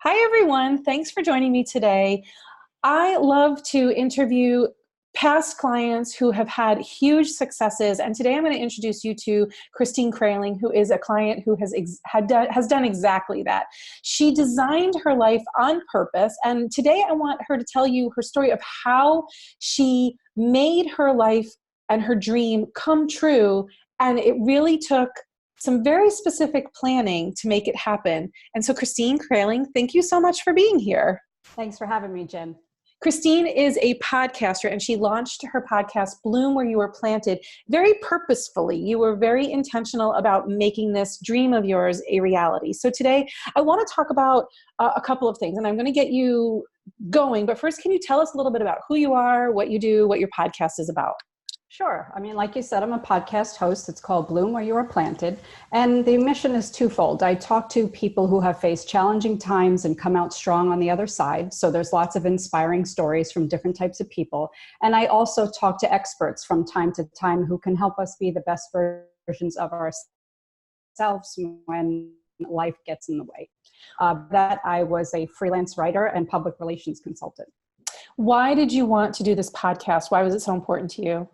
Hi, everyone. Thanks for joining me today. I love to interview past clients who have had huge successes. And today I'm going to introduce you to Krahling, who is a client who has done exactly that. She designed her life on purpose. And today I want her to tell you her story of how she made her life and her dream come true. And it really took some very specific planning to make it happen. And so Krahling, thank you so much for being here. Thanks for having me, Jen. Christine is a podcaster, and she launched her podcast, Bloom Where You Were Planted, very purposefully. You were very intentional about making this dream of yours a reality. So today, I want to talk about a couple of things, and I'm going to get you going. But first, can you tell us a little bit about who you are, what you do, what your podcast is about? Sure. I mean, like you said, I'm a podcast host. It's called Bloom Where You Are Planted. And the mission is twofold. I talk to people who have faced challenging times and come out strong on the other side. So there's lots of inspiring stories from different types of people. And I also talk to experts from time to time who can help us be the best versions of ourselves when life gets in the way. That I was a freelance writer and public relations consultant. Why did you want to do this podcast? Why was it so important to you?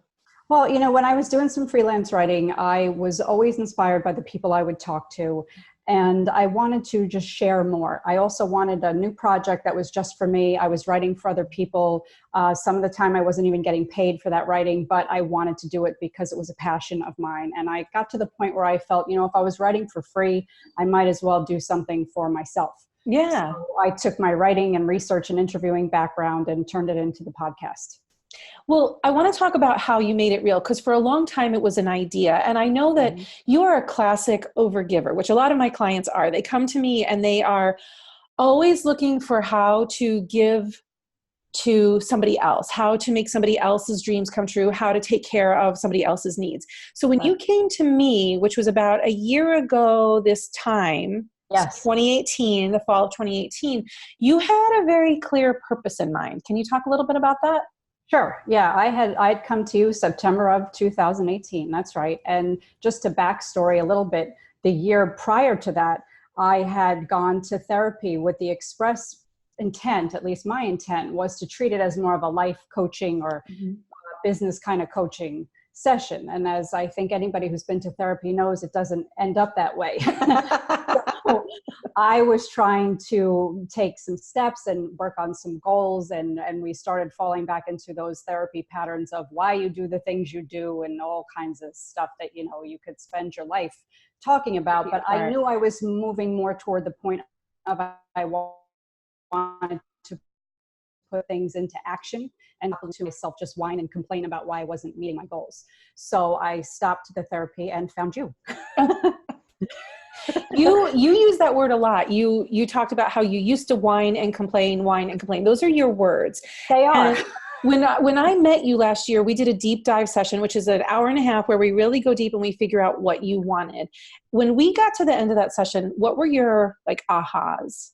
Well, when I was doing some freelance writing, I was always inspired by the people I would talk to, and I wanted to just share more. I also wanted a new project that was just for me. I was writing for other people. Some of the time I wasn't even getting paid for that writing, but I wanted to do it because it was a passion of mine. And I got to the point where I felt, if I was writing for free, I might as well do something for myself. Yeah. So I took my writing and research and interviewing background and turned it into the podcast. Well, I want to talk about how you made it real, because for a long time it was an idea. And I know that you are a classic overgiver, which a lot of my clients are. They come to me and they are always looking for how to give to somebody else, how to make somebody else's dreams come true, how to take care of somebody else's needs. So when you came to me, which was about a year ago this time, yes, 2018, the fall of 2018, you had a very clear purpose in mind. Can you talk a little bit about that? Sure. Yeah, I'd come to you September of 2018. That's right. And just to backstory a little bit, the year prior to that, I had gone to therapy with the express intent, at least my intent, was to treat it as more of a life coaching or business kind of coaching session. And as I think anybody who's been to therapy knows, it doesn't end up that way. So I was trying to take some steps and work on some goals, and we started falling back into those therapy patterns of why you do the things you do and all kinds of stuff that, you could spend your life talking about. But I knew I was moving more toward the point of I wanted to put things into action and not to myself just whine and complain about why I wasn't meeting my goals. So I stopped the therapy and found you. You use that word a lot. You talked about how you used to whine and complain. Those are your words. They are. And when I met you last year, we did a deep dive session, which is an hour and a half where we really go deep and we figure out what you wanted. When we got to the end of that session, what were your ahas?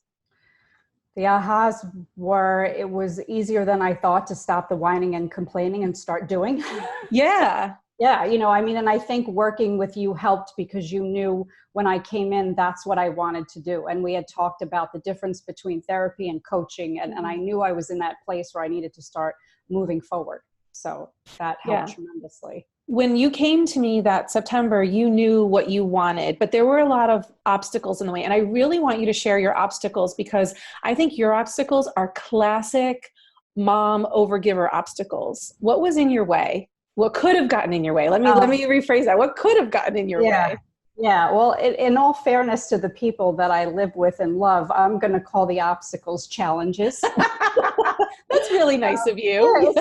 The ahas were, it was easier than I thought to stop the whining and complaining and start doing. Yeah. Yeah. And I think working with you helped because you knew when I came in, that's what I wanted to do. And we had talked about the difference between therapy and coaching. And I knew I was in that place where I needed to start moving forward. So that helped tremendously. When you came to me that September, you knew what you wanted, but there were a lot of obstacles in the way. And I really want you to share your obstacles, because I think your obstacles are classic mom overgiver obstacles. What was in your way? What could have gotten in your way? Let me rephrase that. What could have gotten in your way? Yeah. Well, in all fairness to the people that I live with and love, I'm going to call the obstacles challenges. That's really nice of you.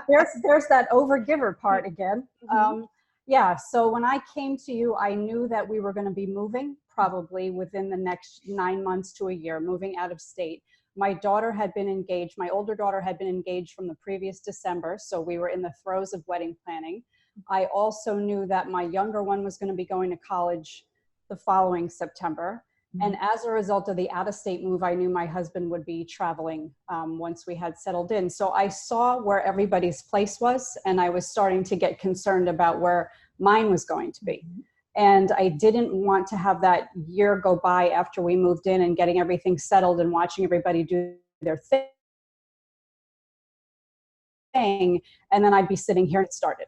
Yeah, there's that overgiver part again. So when I came to you, I knew that we were going to be moving probably within the next 9 months to a year, moving out of state. My daughter had been engaged. My older daughter had been engaged from the previous December. So we were in the throes of wedding planning. I also knew that my younger one was going to be going to college the following September. And as a result of the out-of-state move, I knew my husband would be traveling once we had settled in. So I saw where everybody's place was, and I was starting to get concerned about where mine was going to be. And I didn't want to have that year go by after we moved in and getting everything settled and watching everybody do their thing. And then I'd be sitting here and it started.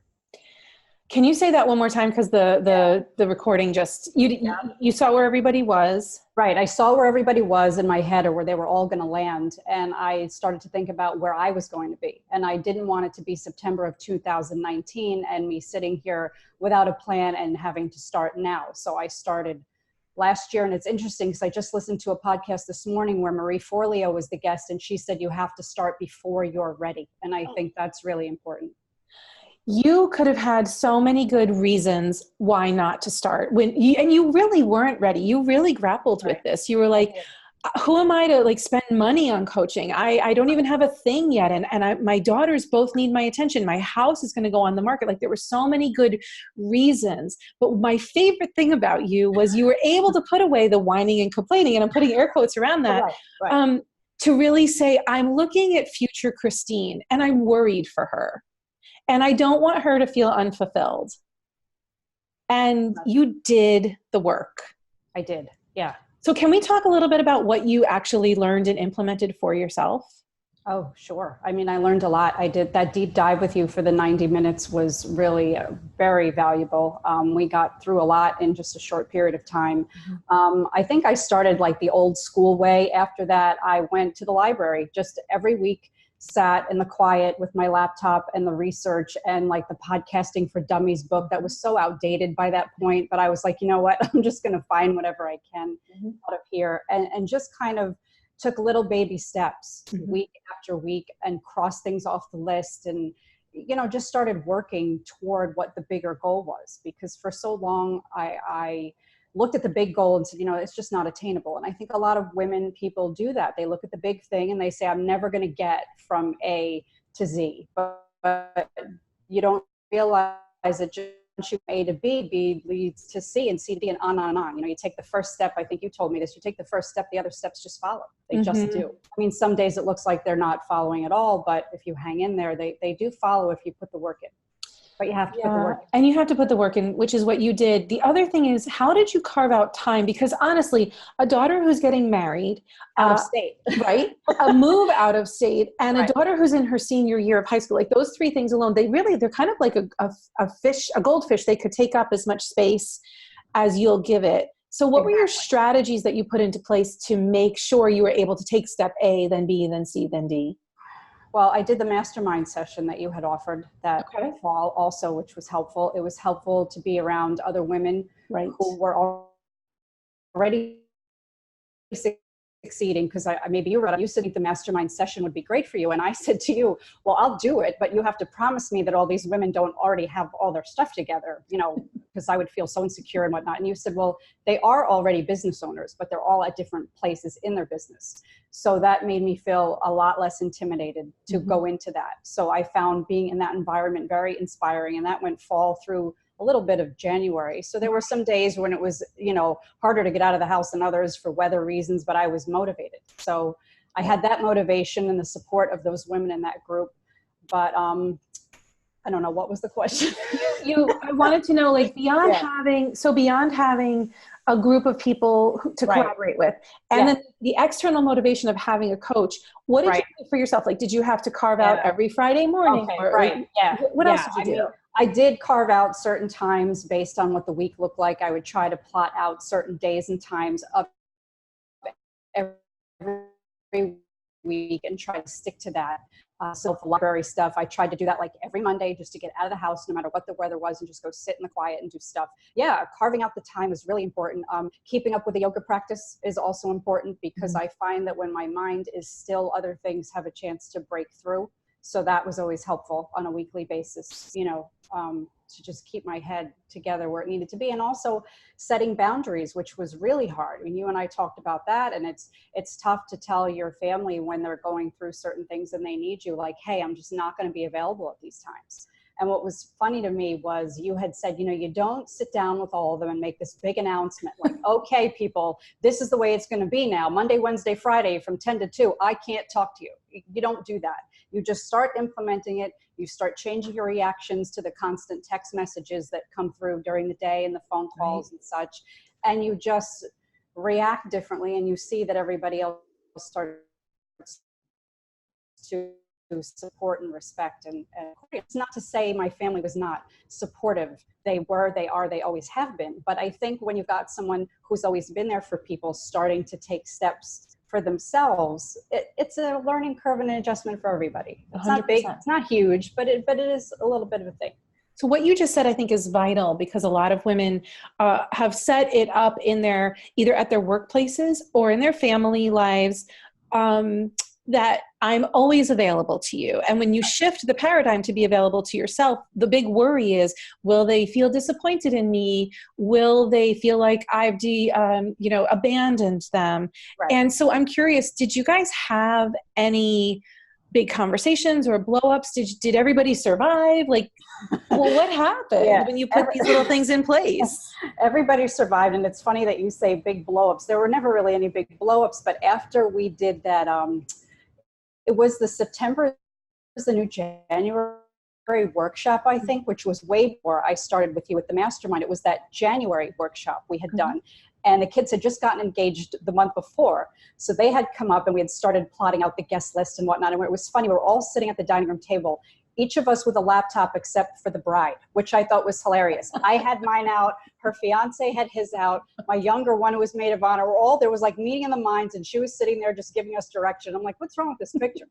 Can you say that one more time? Because the recording just, you saw where everybody was. Right. I saw where everybody was in my head, or where they were all going to land. And I started to think about where I was going to be. And I didn't want it to be September of 2019 and me sitting here without a plan and having to start now. So I started last year. And it's interesting because I just listened to a podcast this morning where Marie Forleo was the guest, and she said, you have to start before you're ready. And I think that's really important. You could have had so many good reasons why not to start and you really weren't ready. You really grappled with this. You were like, who am I to like spend money on coaching? I don't even have a thing yet. My daughters both need my attention. My house is going to go on the market. Like there were so many good reasons. But my favorite thing about you was you were able to put away the whining and complaining, and I'm putting air quotes around that, to really say, I'm looking at future Christine and I'm worried for her. And I don't want her to feel unfulfilled. And you did the work. I did. Yeah. So can we talk a little bit about what you actually learned and implemented for yourself? Oh, sure. I mean, I learned a lot. I did that deep dive with you for the 90 minutes was really very valuable. We got through a lot in just a short period of time. I think I started like the old school way. After that, I went to the library just every week, sat in the quiet with my laptop and the research and like the Podcasting for Dummies book that was so outdated by that point. But I was like, you know what, I'm just going to find whatever I can out of here, and just kind of took little baby steps week after week and crossed things off the list, and, you know, just started working toward what the bigger goal was. Because for so long, I looked at the big goal and said, you know, it's just not attainable. And I think a lot of women, people do that. They look at the big thing and they say, I'm never going to get from A to Z. But you don't realize that just you A to B, B leads to C, and C to D, and on and on. You know, you take the first step. I think you told me this. You take the first step, the other steps just follow. They just do. I mean, some days it looks like they're not following at all, but if you hang in there, they do follow if you put the work in. But you have to put the work in. And you have to put the work in, which is what you did. The other thing is, how did you carve out time? Because honestly, a daughter who's getting married out of state, right? A move out of state, and a daughter who's in her senior year of high school, like those three things alone, they're kind of like a fish, a goldfish. They could take up as much space as you'll give it. So what were your strategies that you put into place to make sure you were able to take step A, then B, then C, then D? Well, I did the mastermind session that you had offered that fall also, which was helpful. It was helpful to be around other women who were already succeeding, because maybe you used to think the mastermind session would be great for you. And I said to you, well, I'll do it, but you have to promise me that all these women don't already have all their stuff together, you know, because I would feel so insecure and whatnot. And you said, well, they are already business owners, but they're all at different places in their business. So that made me feel a lot less intimidated to go into that. So I found being in that environment very inspiring, and that went fall through a little bit of January. So there were some days when it was, you know, harder to get out of the house than others for weather reasons, but I was motivated. So I had that motivation and the support of those women in that group. But I don't know, what was the question? I wanted to know, like, beyond having a group of people to collaborate with, and then the external motivation of having a coach, what did you do for yourself? Like, did you have to carve out every Friday morning? What else did you do? I did carve out certain times based on what the week looked like. I would try to plot out certain days and times of every week and try to stick to that. So for library stuff, I tried to do that like every Monday, just to get out of the house, no matter what the weather was, and just go sit in the quiet and do stuff. Yeah, carving out the time is really important. Keeping up with the yoga practice is also important, because I find that when my mind is still, other things have a chance to break through. So that was always helpful on a weekly basis, you know, to just keep my head together where it needed to be. And also setting boundaries, which was really hard. I mean, you and I talked about that, and it's tough to tell your family when they're going through certain things and they need you, like, hey, I'm just not going to be available at these times. And what was funny to me was you had said, you know, you don't sit down with all of them and make this big announcement like, okay, people, this is the way it's going to be now. Monday, Wednesday, Friday from 10 to 2, I can't talk to you. You don't do that. You just start implementing it. You start changing your reactions to the constant text messages that come through during the day and the phone calls and such. And you just react differently, and you see that everybody else starts to support and respect. And it's not to say my family was not supportive. They were, they are, they always have been. But I think when you've got someone who's always been there for people starting to take steps for themselves, it's a learning curve and an adjustment for everybody. It's 100%. Not big, it's not huge, but it is a little bit of a thing. So what you just said, I think, is vital, because a lot of women have set it up in their, either at their workplaces or in their family lives, that I'm always available to you. And when you shift the paradigm to be available to yourself, the big worry is, will they feel disappointed in me? Will they feel like I've abandoned them? Right. And so I'm curious, did you guys have any big conversations or blow-ups? Did everybody survive? Like, well, what happened when you put these little things in place? Everybody survived. And it's funny that you say big blow-ups. There were never really any big blow-ups, but after we did that, it was the September, it was the new January workshop, I think, which was way before I started with you at the mastermind. It was that January workshop we had done. And the kids had just gotten engaged the month before. So they had come up and we had started plotting out the guest list and whatnot. And it was funny, we were all sitting at the dining room table, each of us with a laptop except for the bride, which I thought was hilarious. I had mine out, her fiance had his out, my younger one who was maid of honor, there was like meeting in the minds, and she was sitting there just giving us direction. I'm like, what's wrong with this picture?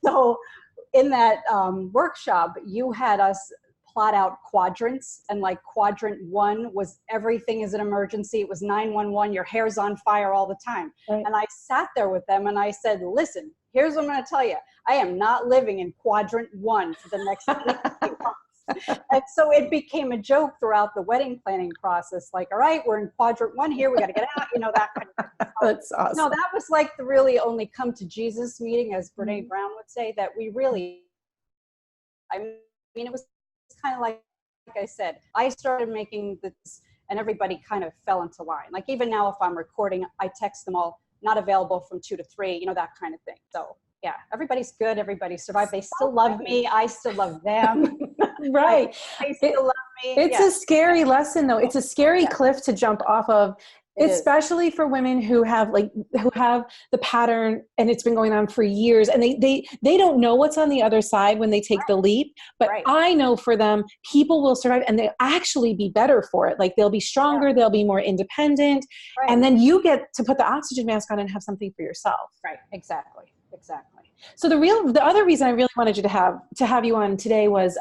So in that workshop, you had us plot out quadrants, and like quadrant 1 was everything is an emergency. It was 911, your hair's on fire all the time. Right. And I sat there with them and I said, listen, here's what I'm going to tell you. I am not living in quadrant 1 for the next 8 months. And so it became a joke throughout the wedding planning process. Like, all right, we're in quadrant 1 here. We got to get out, that kind of thing. That's awesome. No, that was like the really only come to Jesus meeting, as Brene Brown would say, that we really, I mean, it was kind of like I said, I started making this and everybody kind of fell into line. Like even now, if I'm recording, I text them all, not available from 2 to 3, that kind of thing. So yeah, everybody's good. Everybody survived. They still love me. I still love them. Right. They still love me. It's a scary lesson though. It's a scary cliff to jump off of. Especially for women who have the pattern and it's been going on for years, and they don't know what's on the other side when they take the leap. But I know for them, people will survive and they'll actually be better for it. Like they'll be stronger, they'll be more independent. Right. And then you get to put the oxygen mask on and have something for yourself. Right. Exactly. So the other reason I really wanted you to have you on today was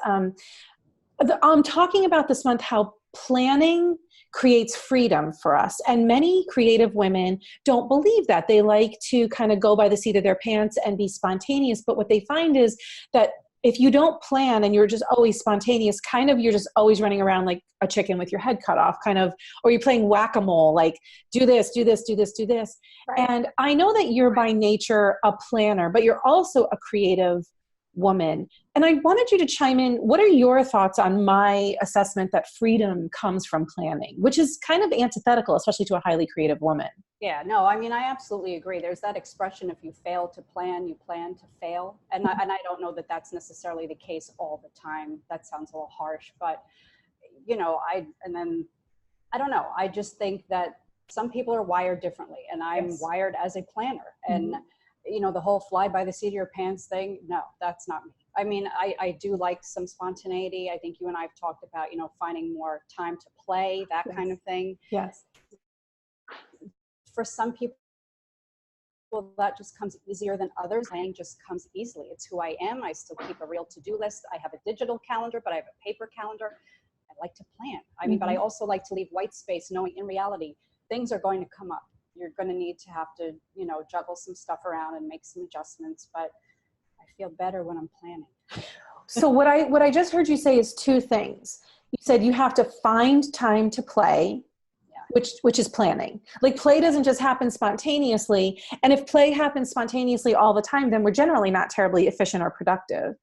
talking about this month how planning creates freedom for us. And many creative women don't believe that. They like to kind of go by the seat of their pants and be spontaneous. But what they find is that if you don't plan and you're just always spontaneous, kind of you're just always running around like a chicken with your head cut off, kind of, or you're playing whack-a-mole, like do this, do this, do this, do this. Right. And I know that you're by nature a planner, but you're also a creative woman. And I wanted you to chime in. What are your thoughts on my assessment that freedom comes from planning, which is kind of antithetical, especially to a highly creative woman? Yeah, no, I mean, I absolutely agree. There's that expression, if you fail to plan, you plan to fail. And I don't know that that's necessarily the case all the time. That sounds a little harsh, but I don't know. I just think that some people are wired differently, and I'm wired as a planner. And the whole fly by the seat of your pants thing, no, that's not me. I mean, I do like some spontaneity. I think you and I have talked about, finding more time to play, that kind of thing. Yes. For some people, that just comes easier than others. Planning just comes easily. It's who I am. I still keep a real to-do list. I have a digital calendar, but I have a paper calendar. I like to plan. I mean, but I also like to leave white space, knowing in reality, things are going to come up. You're going to need to have to, juggle some stuff around and make some adjustments, but I feel better when I'm planning. So what I just heard you say is 2 things. You said you have to find time to play, which is planning. Like play doesn't just happen spontaneously. And if play happens spontaneously all the time, then we're generally not terribly efficient or productive.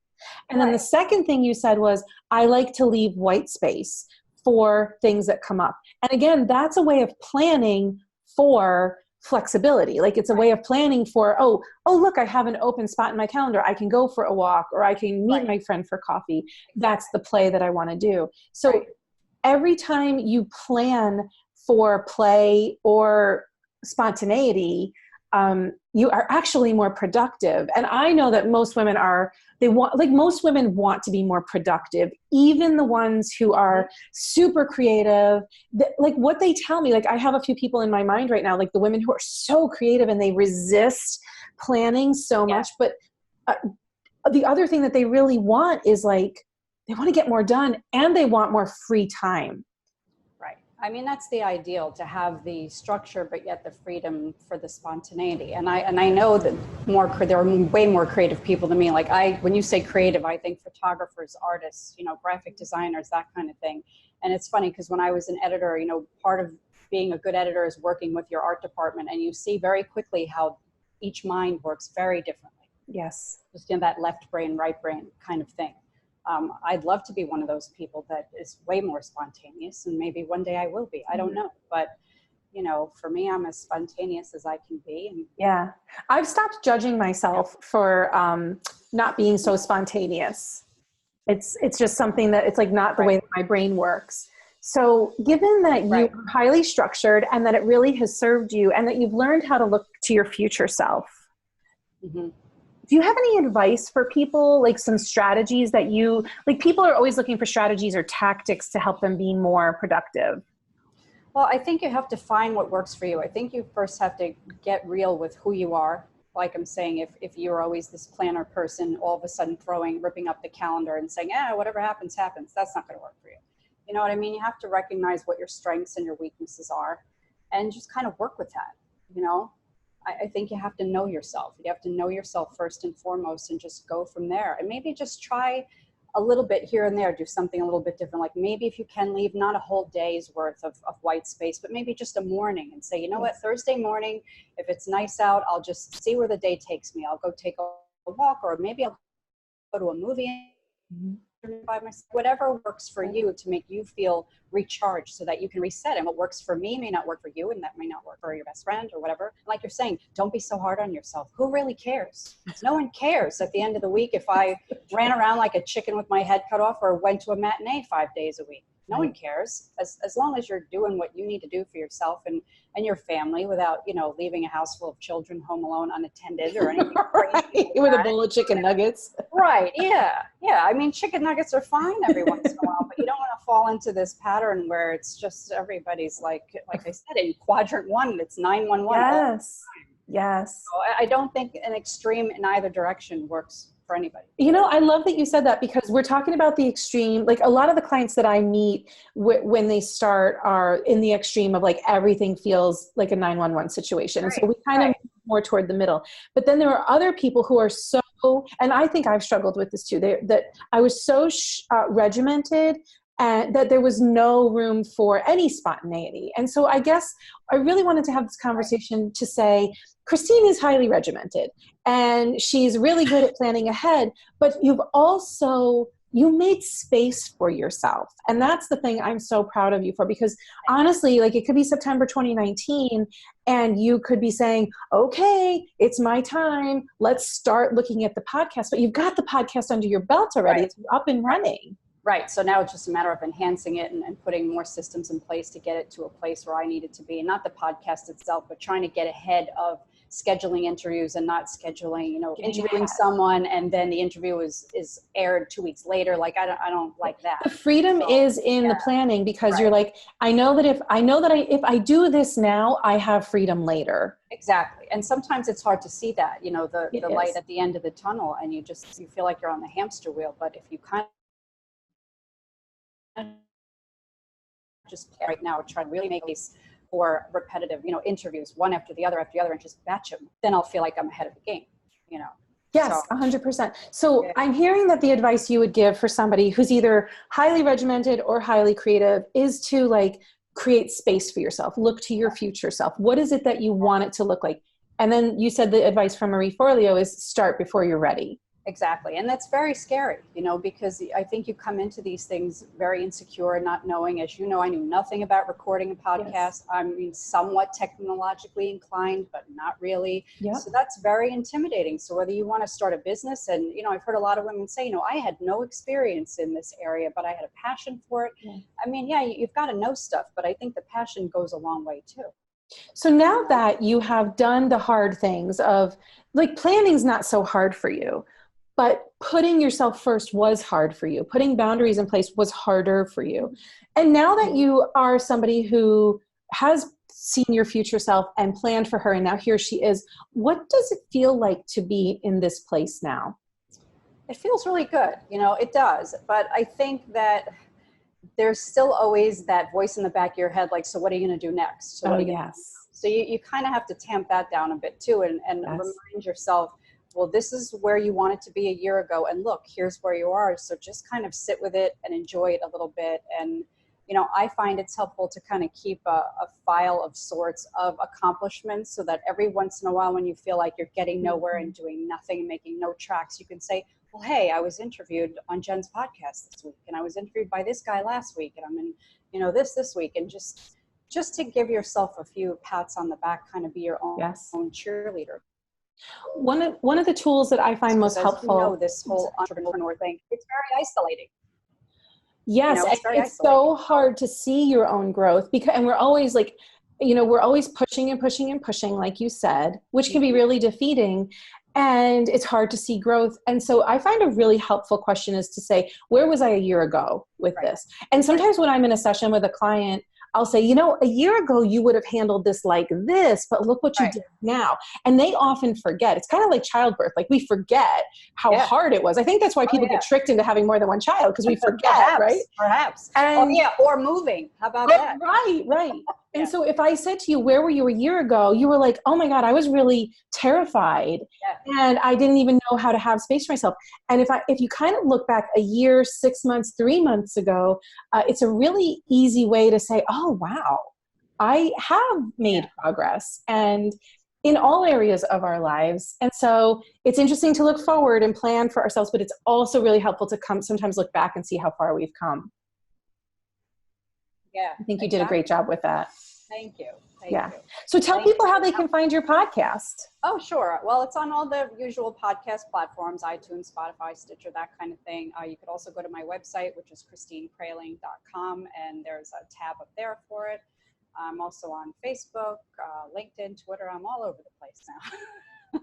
And then the second thing you said was, I like to leave white space for things that come up. And again, that's a way of planning for flexibility. Like it's a way of planning for, oh, look, I have an open spot in my calendar. I can go for a walk, or I can meet my friend for coffee. That's the play that I want to do. So every time you plan for play or spontaneity, you are actually more productive. And I know that most women most women want to be more productive, even the ones who are super creative. Like what they tell me, like I have a few people in my mind right now, like the women who are so creative and they resist planning so much. But the other thing that they really want is like, they want to get more done and they want more free time. I mean, that's the ideal, to have the structure, but yet the freedom for the spontaneity. And I know that there are way more creative people than me. Like when you say creative, I think photographers, artists, graphic designers, that kind of thing. And it's funny because when I was an editor, part of being a good editor is working with your art department, and you see very quickly how each mind works very differently. Yes. Just that left brain, right brain kind of thing. I'd love to be one of those people that is way more spontaneous, and maybe one day I will be. I don't know. But, for me, I'm as spontaneous as I can be. And yeah. I've stopped judging myself for not being so spontaneous. It's just something that it's like not the way that my brain works. So given that you're highly structured and that it really has served you and that you've learned how to look to your future self, do you have any advice for people, like some strategies that people are always looking for strategies or tactics to help them be more productive? Well, I think you have to find what works for you. I think you first have to get real with who you are. Like I'm saying, if you're always this planner person, all of a sudden ripping up the calendar and saying, whatever happens, happens, that's not going to work for you. You know what I mean? You have to recognize what your strengths and your weaknesses are and just kind of work with that, I think you have to know yourself. You have to know yourself first and foremost and just go from there. And maybe just try a little bit here and there, do something a little bit different. Like maybe if you can leave not a whole day's worth of white space, but maybe just a morning and say, what, Thursday morning, if it's nice out, I'll just see where the day takes me. I'll go take a walk, or maybe I'll go to a movie by myself, whatever works for you to make you feel recharged so that you can reset. And what works for me may not work for you, and that may not work for your best friend or whatever. Like you're saying, don't be so hard on yourself. Who really cares? No one cares at the end of the week if I ran around like a chicken with my head cut off or went to a matinee 5 days a week. No one cares, as long as you're doing what you need to do for yourself and your family without, leaving a house full of children home alone unattended or anything crazy. With a bowl of chicken nuggets. Right. Yeah. I mean, chicken nuggets are fine every once in a while, but you don't want to fall into this pattern where it's just everybody's like I said, in quadrant 1, it's 911. Yes. So I don't think an extreme in either direction works for anybody. I love that you said that, because we're talking about the extreme. Like a lot of the clients that I meet when they start are in the extreme of like everything feels like a 911 situation. And so we kind of move more toward the middle. But then there are other people who are so, and I think I've struggled with this too, that I was so regimented and that there was no room for any spontaneity. And so I guess I really wanted to have this conversation to say, Christine is highly regimented and she's really good at planning ahead, but you made space for yourself. And that's the thing I'm so proud of you for, because honestly, like it could be September 2019 and you could be saying, okay, it's my time. Let's start looking at the podcast, but you've got the podcast under your belt already. It's up and running. Right. So now it's just a matter of enhancing it and putting more systems in place to get it to a place where I need it to be. And not the podcast itself, but trying to get ahead of scheduling interviews and not scheduling, interviewing someone and then the interview is aired 2 weeks later. Like I don't like that. The freedom is in the planning, because you're like, I know that if I do this now, I have freedom later. Exactly. And sometimes it's hard to see that, the light at the end of the tunnel, and you feel like you're on the hamster wheel. But if you kind of just right now try to really make these for repetitive, interviews one after the other and just batch them, then I'll feel like I'm ahead of the game, Yes, 100%. So I'm hearing that the advice you would give for somebody who's either highly regimented or highly creative is to like create space for yourself, look to your future self. What is it that you want it to look like? And then you said the advice from Marie Forleo is start before you're ready. Exactly. And that's very scary, because I think you come into these things very insecure, not knowing, as you know, I knew nothing about recording a podcast. Yes. I mean, somewhat technologically inclined, but not really. Yep. So that's very intimidating. So whether you want to start a business, and, I've heard a lot of women say, I had no experience in this area, but I had a passion for it. Yeah. I mean, yeah, you've got to know stuff, but I think the passion goes a long way too. So now that you have done the hard things of, like, planning's not so hard for you, but putting yourself first was hard for you. Putting boundaries in place was harder for you. And now that you are somebody who has seen your future self and planned for her, and now here she is, what does it feel like to be in this place now? It feels really good. It does. But I think that there's still always that voice in the back of your head, like, so what are you going to do next? So, Yes. so you kind of have to tamp that down a bit too, and Yes. remind yourself, well, this is where you wanted to be a year ago, and look, here's where you are. So just kind of sit with it and enjoy it a little bit. And, I find it's helpful to kind of keep a file of sorts of accomplishments, so that every once in a while, when you feel like you're getting nowhere and doing nothing and making no tracks, you can say, well, hey, I was interviewed on Jen's podcast this week, and I was interviewed by this guy last week, and I'm in, this week. And just to give yourself a few pats on the back, kind of be your own, Yes. own cheerleader. One of the tools that I find most helpful, this whole entrepreneur thing, it's very isolating. yes, it's so hard to see your own growth, because, and we're always like, we're always pushing and pushing and pushing, like you said, which can be really defeating. And it's hard to see growth. And so I find a really helpful question is to say, where was I a year ago with this? And sometimes when I'm in a session with a client, I'll say, a year ago you would have handled this like this, but look what you did now. And they often forget. It's kind of like childbirth. Like, we forget how hard it was. I think that's why people get tricked into having more than one child, because we forget, right? Perhaps. And, or moving. How about that? Right. And so if I said to you, where were you a year ago? You were like, oh my God, I was really terrified. And I didn't even know how to have space for myself. And if you kind of look back a year, 6 months, 3 months ago, it's a really easy way to say, oh, wow, I have made progress, and in all areas of our lives. And so it's interesting to look forward and plan for ourselves, but it's also really helpful to sometimes look back and see how far we've come. Yeah. I think you did a great job with that. Thank you. Thank you. So tell people how they can find your podcast. Oh, sure. Well, it's on all the usual podcast platforms, iTunes, Spotify, Stitcher, that kind of thing. You could also go to my website, which is christinekrahling.com, and there's a tab up there for it. I'm also on Facebook, LinkedIn, Twitter. I'm all over the place now.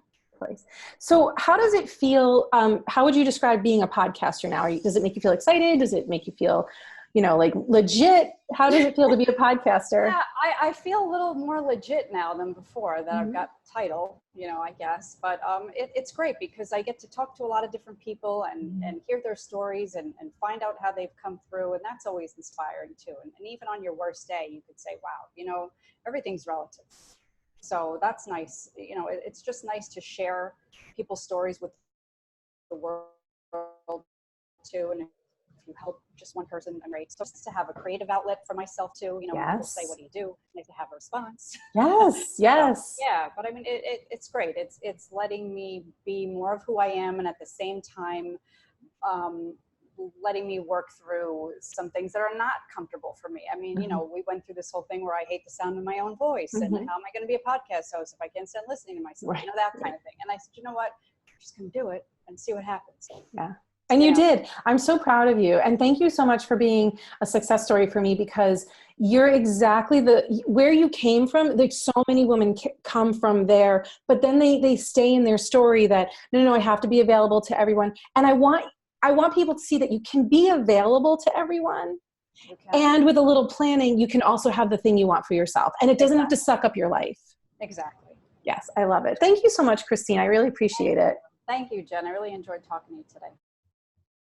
So how does it feel? How would you describe being a podcaster now? Does it make you feel excited? Does it make you feel, like legit? How does it feel to be a podcaster? Yeah, I feel a little more legit now than before that I've got the title, I guess. But it's great because I get to talk to a lot of different people and hear their stories and find out how they've come through. And that's always inspiring too. And even on your worst day, you could say, wow, everything's relative. So that's nice. It's just nice to share people's stories with the world too. And if you help just one person, I'm great. So just to have a creative outlet for myself too. When people say, what do you do? I to have a response. Yes. Yeah. But I mean, it's great. It's letting me be more of who I am. And at the same time, letting me work through some things that are not comfortable for me. I mean, we went through this whole thing where I hate the sound of my own voice and how am I going to be a podcast host if I can't stand listening to myself, that kind of thing. And I said, you know what, I'm just going to do it and see what happens. Yeah. And you did. I'm so proud of you. And thank you so much for being a success story for me, because you're exactly where you came from. Like, so many women come from there, but then they stay in their story that, no, I have to be available to everyone. And I want people to see that you can be available to everyone. And with a little planning, you can also have the thing you want for yourself. And it doesn't have to suck up your life. Exactly. Yes, I love it. Thank you so much, Christine. I really appreciate it. Thank you, Jen. I really enjoyed talking to you today.